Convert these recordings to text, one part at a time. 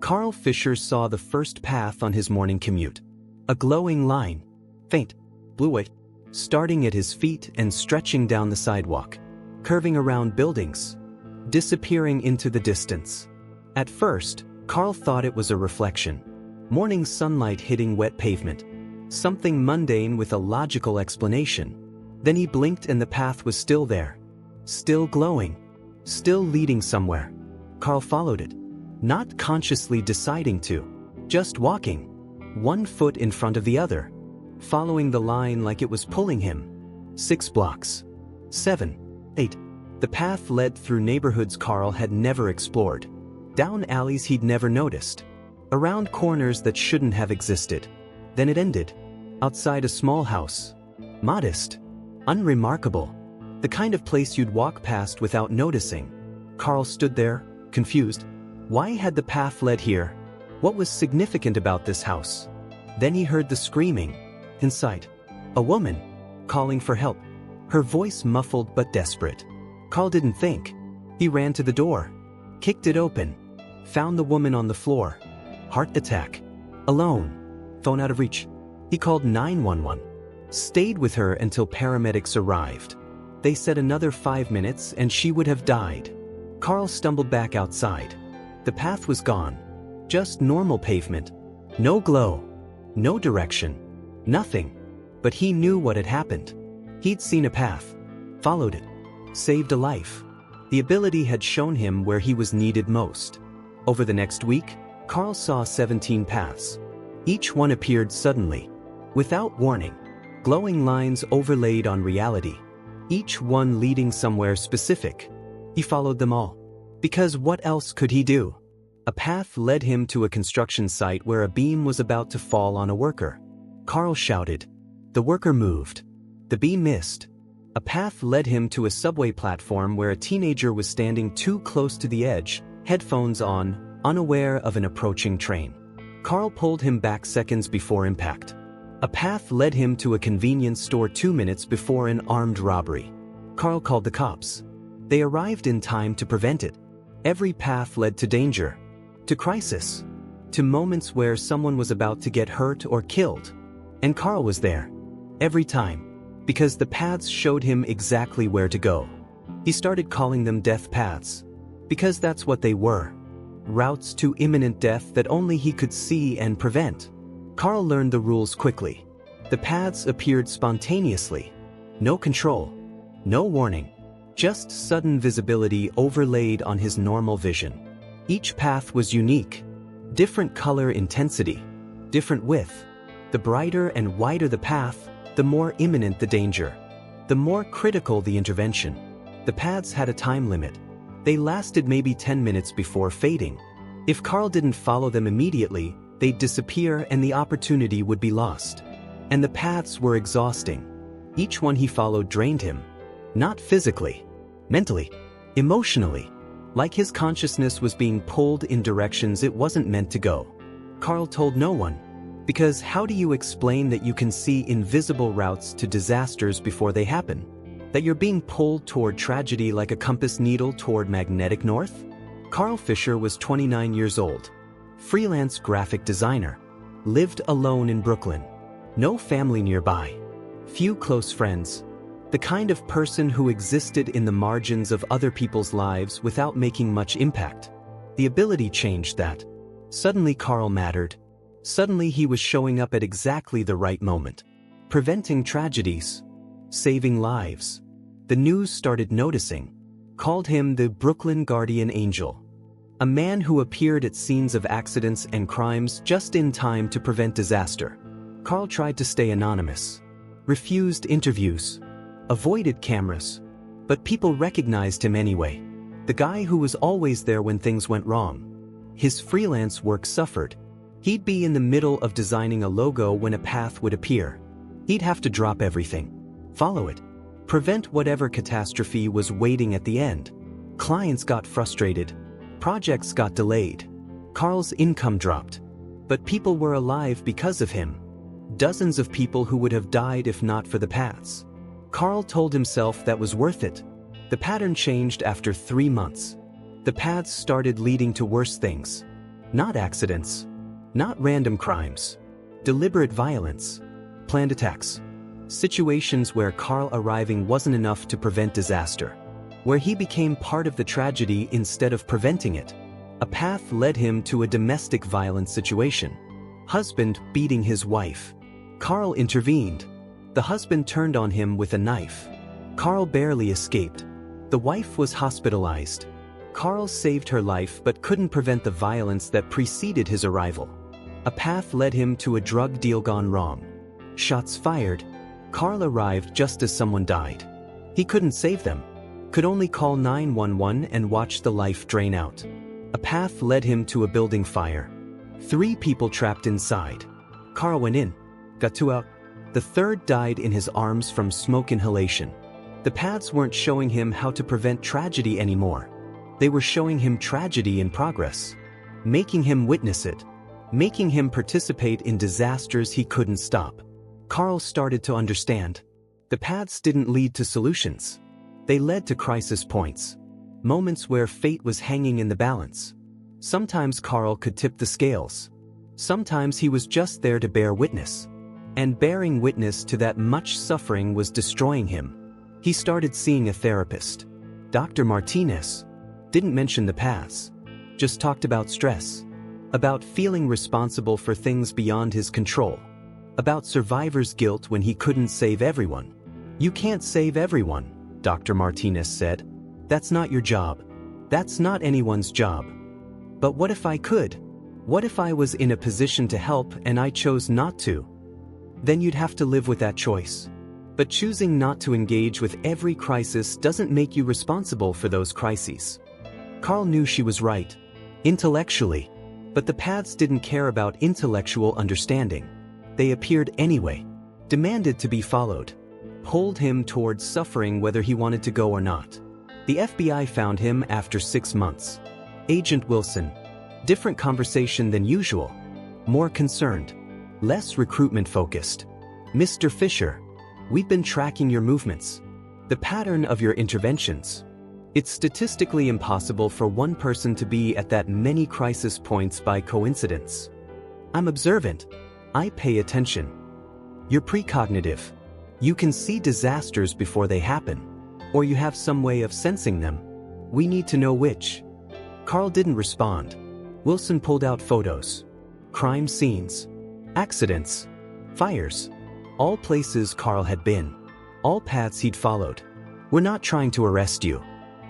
Carl Fisher saw the first path on his morning commute. A glowing line, faint, blue-white, starting at his feet and stretching down the sidewalk, curving around buildings, disappearing into the distance. At first, Carl thought it was a reflection. Morning sunlight hitting wet pavement. Something mundane with a logical explanation. Then he blinked and the path was still there. Still glowing. Still leading somewhere. Carl followed it. Not consciously deciding to. Just walking. One foot in front of the other. Following the line like it was pulling him. 6 blocks. 7. 8. The path led through neighborhoods Carl had never explored. Down alleys he'd never noticed. Around corners that shouldn't have existed. Then it ended. Outside a small house. Modest. Unremarkable. The kind of place you'd walk past without noticing. Carl stood there, confused. Why had the path led here? What was significant about this house? Then he heard the screaming. Inside. A woman. Calling for help. Her voice muffled but desperate. Carl didn't think. He ran to the door. Kicked it open. Found the woman on the floor. Heart attack. Alone. Phone out of reach. He called 911. Stayed with her until paramedics arrived. They said another 5 minutes and she would have died. Carl stumbled back outside. The path was gone. Just normal pavement. No glow. No direction. Nothing. But he knew what had happened. He'd seen a path. Followed it. Saved a life. The ability had shown him where he was needed most. Over the next week, Carl saw 17 paths. Each one appeared suddenly. Without warning. Glowing lines overlaid on reality. Each one leading somewhere specific. He followed them all. Because what else could he do? A path led him to a construction site where a beam was about to fall on a worker. Carl shouted. The worker moved. The beam missed. A path led him to a subway platform where a teenager was standing too close to the edge, headphones on, unaware of an approaching train. Carl pulled him back seconds before impact. A path led him to a convenience store 2 minutes before an armed robbery. Carl called the cops. They arrived in time to prevent it. Every path led to danger. To crisis. To moments where someone was about to get hurt or killed. And Carl was there. Every time. Because the paths showed him exactly where to go. He started calling them death paths. Because that's what they were. Routes to imminent death that only he could see and prevent. Carl learned the rules quickly. The paths appeared spontaneously. No control. No warning. Just sudden visibility overlaid on his normal vision. Each path was unique. Different color intensity. Different width. The brighter and wider the path, the more imminent the danger. The more critical the intervention. The paths had a time limit. They lasted maybe 10 minutes before fading. If Carl didn't follow them immediately, they'd disappear and the opportunity would be lost. And the paths were exhausting. Each one he followed drained him. Not physically. Mentally. Emotionally. Like his consciousness was being pulled in directions it wasn't meant to go. Carl told no one. Because how do you explain that you can see invisible routes to disasters before they happen? That you're being pulled toward tragedy like a compass needle toward magnetic north? Carl Fisher was 29 years old. Freelance graphic designer. Lived alone in Brooklyn. No family nearby. Few close friends. The kind of person who existed in the margins of other people's lives without making much impact. The ability changed that. Suddenly Carl mattered. Suddenly he was showing up at exactly the right moment. Preventing tragedies. Saving lives. The news started noticing. Called him the Brooklyn Guardian Angel. A man who appeared at scenes of accidents and crimes just in time to prevent disaster. Carl tried to stay anonymous. Refused interviews. Avoided cameras. But people recognized him anyway. The guy who was always there when things went wrong. His freelance work suffered. He'd be in the middle of designing a logo when a path would appear. He'd have to drop everything. Follow it. Prevent whatever catastrophe was waiting at the end. Clients got frustrated. Projects got delayed. Carl's income dropped. But people were alive because of him. Dozens of people who would have died if not for the paths. Carl told himself that was worth it. The pattern changed after 3 months. The paths started leading to worse things. Not accidents. Not random crimes. Deliberate violence. Planned attacks. Situations where Carl arriving wasn't enough to prevent disaster. Where he became part of the tragedy instead of preventing it. A path led him to a domestic violence situation. Husband beating his wife. Carl intervened. The husband turned on him with a knife. Carl barely escaped. The wife was hospitalized. Carl saved her life but couldn't prevent the violence that preceded his arrival. A path led him to a drug deal gone wrong. Shots fired. Carl arrived just as someone died. He couldn't save them. Could only call 911 and watch the life drain out. A path led him to a building fire. 3 people trapped inside. Carl went in. Got 2 out. The third died in his arms from smoke inhalation. The paths weren't showing him how to prevent tragedy anymore. They were showing him tragedy in progress. Making him witness it. Making him participate in disasters he couldn't stop. Carl started to understand. The paths didn't lead to solutions. They led to crisis points. Moments where fate was hanging in the balance. Sometimes Carl could tip the scales. Sometimes he was just there to bear witness. And bearing witness to that much suffering was destroying him. He started seeing a therapist. Dr. Martinez. Didn't mention the paths. Just talked about stress. About feeling responsible for things beyond his control. About survivor's guilt when he couldn't save everyone. You can't save everyone, Dr. Martinez said. That's not your job. That's not anyone's job. But what if I could? What if I was in a position to help and I chose not to? Then you'd have to live with that choice. But choosing not to engage with every crisis doesn't make you responsible for those crises. Carl knew she was right. Intellectually. But the paths didn't care about intellectual understanding. They appeared anyway. Demanded to be followed. Pulled him towards suffering whether he wanted to go or not. The FBI found him after 6 months. Agent Wilson. Different conversation than usual. More concerned. Less recruitment focused. Mr. Fisher. We've been tracking your movements. The pattern of your interventions. It's statistically impossible for one person to be at that many crisis points by coincidence. I'm observant. I pay attention. You're precognitive. You can see disasters before they happen. Or you have some way of sensing them. We need to know which. Carl didn't respond. Wilson pulled out photos. Crime scenes. Accidents. Fires. All places Carl had been. All paths he'd followed. We're not trying to arrest you.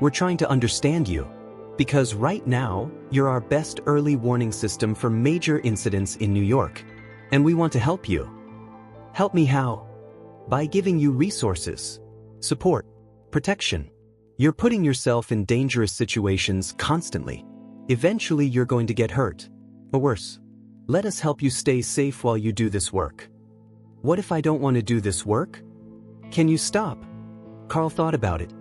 We're trying to understand you. Because right now, you're our best early warning system for major incidents in New York. And we want to help you. Help me how? By giving you resources, support, protection. You're putting yourself in dangerous situations constantly. Eventually you're going to get hurt. Or worse. Let us help you stay safe while you do this work. What if I don't want to do this work? Can you stop? Carl thought about it.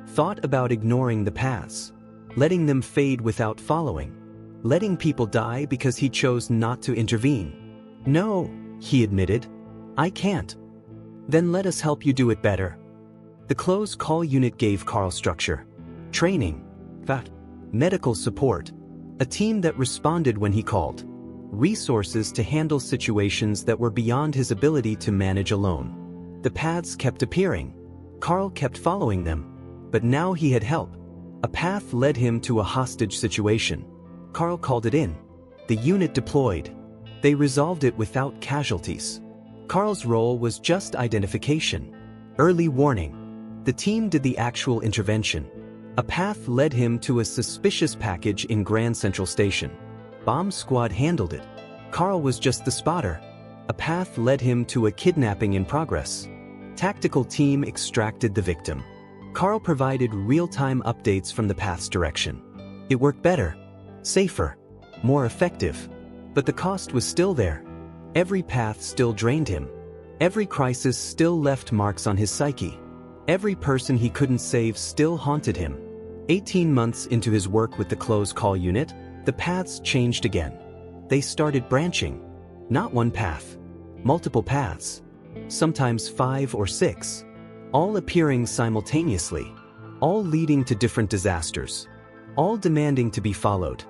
Thought about ignoring the paths. Letting them fade without following. Letting people die because he chose not to intervene. No, he admitted. I can't. Then let us help you do it better. The close call unit gave Carl structure. Training. Medical support. A team that responded when he called. Resources to handle situations that were beyond his ability to manage alone. The paths kept appearing. Carl kept following them. But now he had help. A path led him to a hostage situation. Carl called it in. The unit deployed. They resolved it without casualties. Carl's role was just identification. Early warning. The team did the actual intervention. A path led him to a suspicious package in Grand Central Station. Bomb squad handled it. Carl was just the spotter. A path led him to a kidnapping in progress. Tactical team extracted the victim. Carl provided real-time updates from the path's direction. It worked better, safer, more effective. But the cost was still there. Every path still drained him. Every crisis still left marks on his psyche. Every person he couldn't save still haunted him. 18 months into his work with the close call unit, the paths changed again. They started branching. Not one path. Multiple paths. Sometimes 5 or 6. All appearing simultaneously. All leading to different disasters. All demanding to be followed.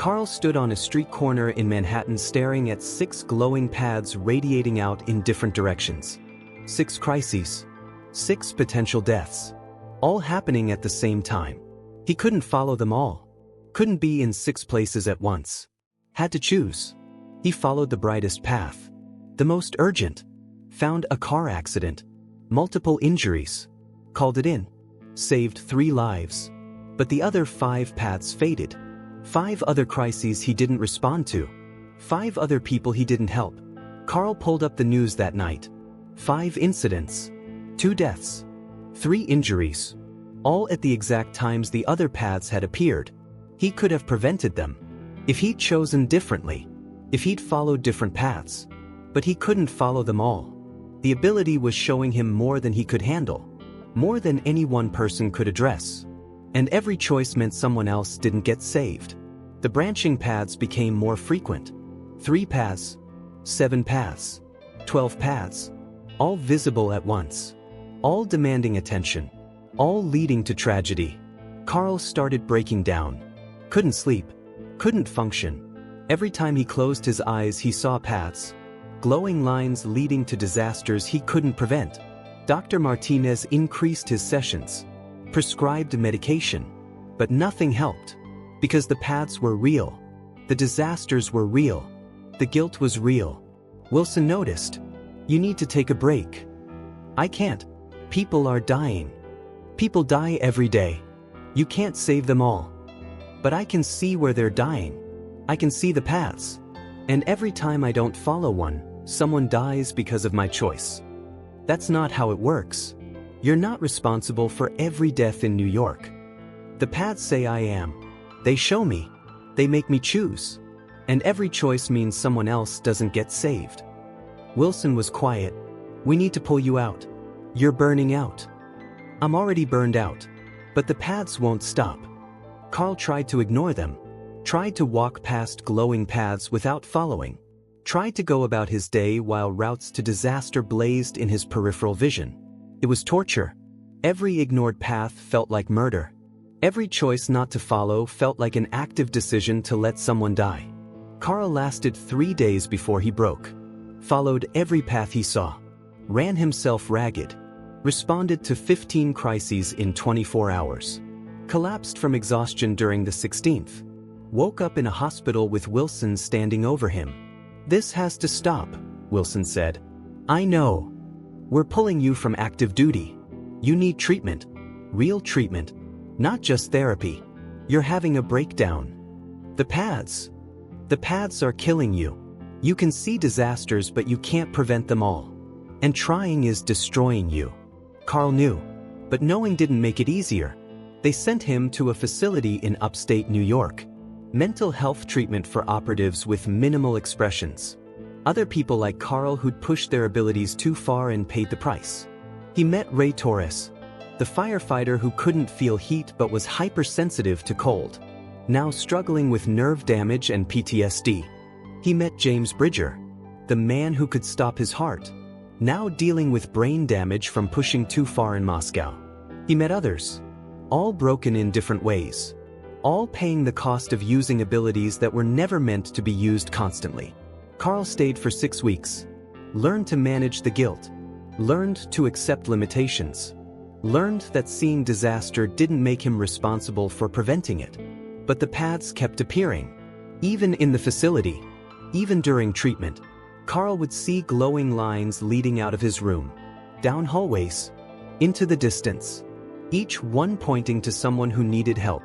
Carl stood on a street corner in Manhattan staring at 6 glowing paths radiating out in different directions. 6 crises. 6 potential deaths. All happening at the same time. He couldn't follow them all. Couldn't be in 6 places at once. Had to choose. He followed the brightest path. The most urgent. Found a car accident. Multiple injuries. Called it in. Saved 3 lives. But the other 5 paths faded. 5 other crises he didn't respond to. 5 other people he didn't help. Carl pulled up the news that night. 5 incidents. 2 deaths. 3 injuries. All at the exact times the other paths had appeared. He could have prevented them. If he'd chosen differently. If he'd followed different paths. But he couldn't follow them all. The ability was showing him more than he could handle. More than any one person could address. And every choice meant someone else didn't get saved. The branching paths became more frequent. 3 paths. 7 paths. 12 paths. All visible at once. All demanding attention. All leading to tragedy. Carl started breaking down. Couldn't sleep. Couldn't function. Every time he closed his eyes he saw paths. Glowing lines leading to disasters he couldn't prevent. Dr. Martinez increased his sessions. Prescribed medication. But nothing helped. Because the paths were real. The disasters were real. The guilt was real. Wilson noticed. You need to take a break. I can't. People are dying. People die every day. You can't save them all. But I can see where they're dying. I can see the paths. And every time I don't follow one, someone dies because of my choice. That's not how it works. You're not responsible for every death in New York. The paths say I am. They show me. They make me choose. And every choice means someone else doesn't get saved. Wilson was quiet. We need to pull you out. You're burning out. I'm already burned out. But the paths won't stop. Carl tried to ignore them. Tried to walk past glowing paths without following. Tried to go about his day while routes to disaster blazed in his peripheral vision. It was torture. Every ignored path felt like murder. Every choice not to follow felt like an active decision to let someone die. Carl lasted 3 days before he broke. Followed every path he saw. Ran himself ragged. Responded to 15 crises in 24 hours. Collapsed from exhaustion during the 16th. Woke up in a hospital with Wilson standing over him. This has to stop, Wilson said. I know. We're pulling you from active duty. You need treatment. Real treatment. Not just therapy. You're having a breakdown. The paths are killing you. You can see disasters but you can't prevent them all. And trying is destroying you. Carl knew. But knowing didn't make it easier. They sent him to a facility in upstate New York. Mental health treatment for operatives with minimal expressions. Other people like Carl who'd pushed their abilities too far and paid the price. He met Ray Torres, the firefighter who couldn't feel heat but was hypersensitive to cold, now struggling with nerve damage and PTSD. He met James Bridger, the man who could stop his heart, now dealing with brain damage from pushing too far in Moscow. He met others, all broken in different ways, all paying the cost of using abilities that were never meant to be used constantly. Carl stayed for 6 weeks, learned to manage the guilt, learned to accept limitations, learned that seeing disaster didn't make him responsible for preventing it. But the paths kept appearing. Even in the facility, even during treatment, Carl would see glowing lines leading out of his room, down hallways, into the distance, each one pointing to someone who needed help.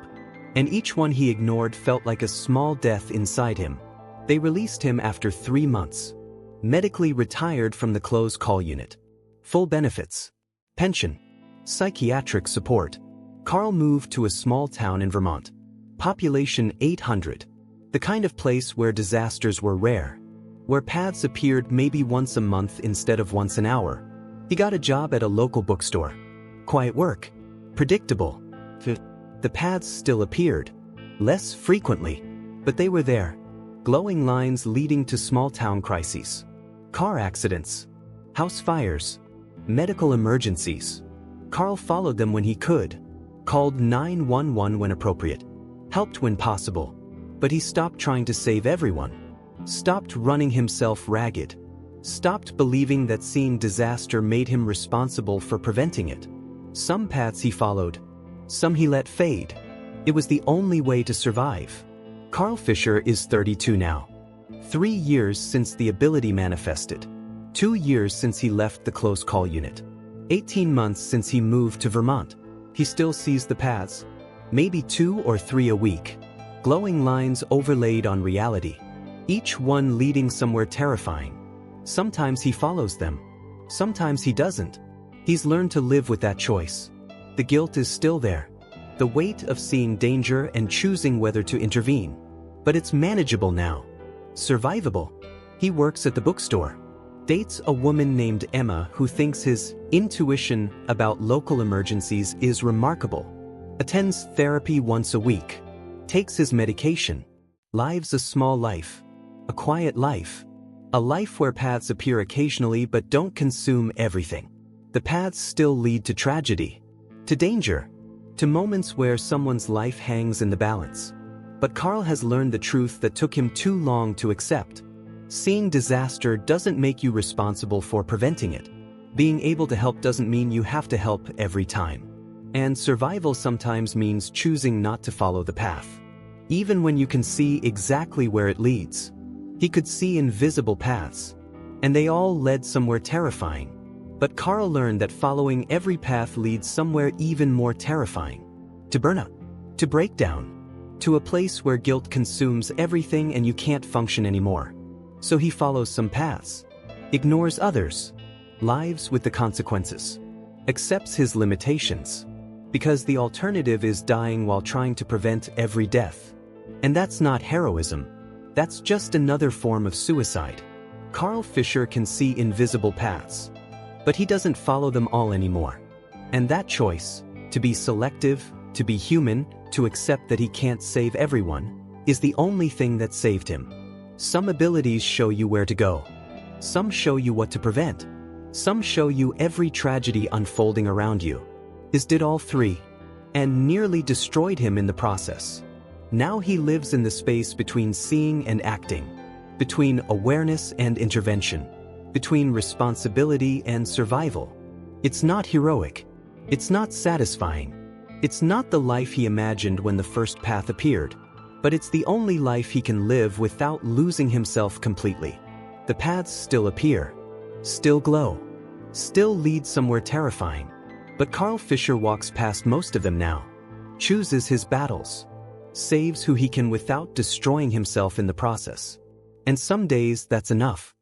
And each one he ignored felt like a small death inside him. They released him after 3 months. Medically retired from the close call unit. Full benefits. Pension. Psychiatric support. Carl moved to a small town in Vermont. Population 800. The kind of place where disasters were rare. Where paths appeared maybe once a month instead of once an hour. He got a job at a local bookstore. Quiet work. Predictable. The paths still appeared. Less frequently. But they were there. Glowing lines leading to small-town crises. Car accidents. House fires. Medical emergencies. Carl followed them when he could. Called 911 when appropriate. Helped when possible. But he stopped trying to save everyone. Stopped running himself ragged. Stopped believing that seeing disaster made him responsible for preventing it. Some paths he followed. Some he let fade. It was the only way to survive. Carl Fisher is 32 now. 3 years since the ability manifested. 2 years since he left the close call unit. 18 months since he moved to Vermont. He still sees the paths. Maybe 2 or 3 a week. Glowing lines overlaid on reality. Each one leading somewhere terrifying. Sometimes he follows them. Sometimes he doesn't. He's learned to live with that choice. The guilt is still there. The weight of seeing danger and choosing whether to intervene. But it's manageable now. Survivable. He works at the bookstore. Dates a woman named Emma who thinks his intuition about local emergencies is remarkable. Attends therapy once a week. Takes his medication. Lives a small life. A quiet life. A life where paths appear occasionally but don't consume everything. The paths still lead to tragedy. To danger. To moments where someone's life hangs in the balance. But Carl has learned the truth that took him too long to accept. Seeing disaster doesn't make you responsible for preventing it. Being able to help doesn't mean you have to help every time. And survival sometimes means choosing not to follow the path. Even when you can see exactly where it leads. He could see invisible paths. And they all led somewhere terrifying. But Carl learned that following every path leads somewhere even more terrifying. To burnout. To breakdown. To a place where guilt consumes everything and you can't function anymore. So he follows some paths. Ignores others. Lives with the consequences. Accepts his limitations. Because the alternative is dying while trying to prevent every death. And that's not heroism. That's just another form of suicide. Carl Fisher can see invisible paths. But he doesn't follow them all anymore. And that choice, to be selective, to be human, to accept that he can't save everyone, is the only thing that saved him. Some abilities show you where to go. Some show you what to prevent. Some show you every tragedy unfolding around you. His did all three. And nearly destroyed him in the process. Now he lives in the space between seeing and acting. Between awareness and intervention. Between responsibility and survival. It's not heroic. It's not satisfying. It's not the life he imagined when the first path appeared. But it's the only life he can live without losing himself completely. The paths still appear. Still glow. Still lead somewhere terrifying. But Carl Fisher walks past most of them now. Chooses his battles. Saves who he can without destroying himself in the process. And some days that's enough.